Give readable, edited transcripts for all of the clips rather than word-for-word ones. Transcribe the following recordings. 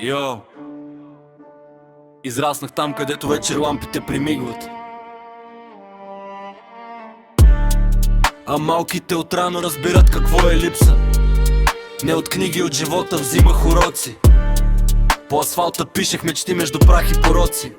Йо, израснах там, където вечер лампите примигват. А малките отрано разбират какво е липса. Не от книги от живота взимах уроци. По асфалта пишех мечти между прах и пороци.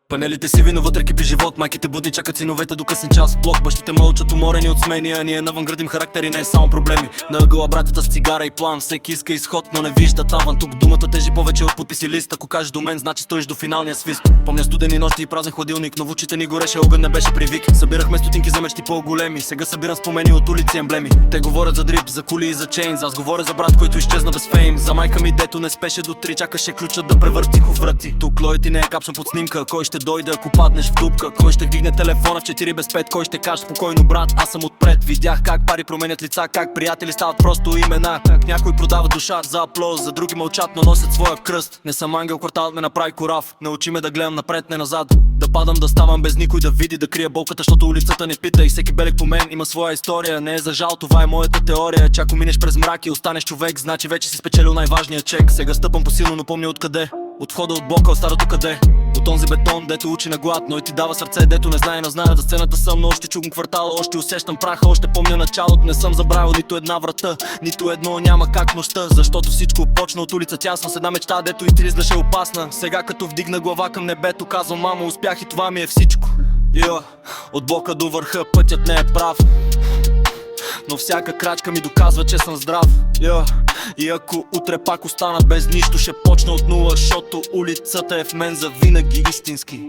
Панелите си вино, вътре кипи живот. Майките будни чакат синовете до късен час. Блок, бащите мълчат уморени от смени, а ние навън градим характери, не е само проблеми. На ъгъла братята с цигара и план. Всеки иска изход, но не вижда таван. Тук думата тежи повече от подписи лист. Ако кажеш до мен, значи стоиш до финалния свист. Помня студени нощи и празен хладилник, но в очите ни гореше огън, не беше привик. Събирахме стотинки за мечти по-големи. Сега събирам спомени от улици емблеми. Те говорят за дрип, за кули и за чейнз. Аз говоря за брат, който изчезна без фейм. За майка ми, дето не спеше до 3, чакаше ключът да превъртих в врати. Тук лоят ти не е капшен под снимка. Кой ще дойде ако паднеш в дупка? Кой ще вдигне телефона в 4 без 5? Кой ще каже спокойно брат, аз съм отпред? Видях как пари променят лица, как приятели стават просто имена. Как някой продава душа за аплоз, за други мълчат, но носят своя кръст. Не съм ангел, кварталът ме направи корав. Научи ме да гледам напред, не назад. Да падам, да ставам без никой да види, да крия болката, защото улицата не пита. И всеки белег по мен има своя история. Не е за жал, това е моята теория. Чако минеш през мрак и останеш човек, значи вече си спечелил най-важния чек. Сега стъпам по-силно, но помня откъде. От входа от блока, от старото къде. От онзи бетон, дето учи на глад, но и ти дава сърце, дето не знае, но знае за сцената съм. Но още чукам квартала, още усещам праха, още помня началото. Не съм забравил нито една врата, нито едно няма как нощта. Защото всичко почна от улица тясна, с една мечта, дето изтризаше опасна. Сега като вдигна глава към небето, казвам мамо, успях и това ми е всичко. От блока до върха пътят не е прав, но всяка крачка ми доказва, че съм здрав. И ако утре пак остана без нищо, ще почна от нула, защото улицата е в мен завинаги истински.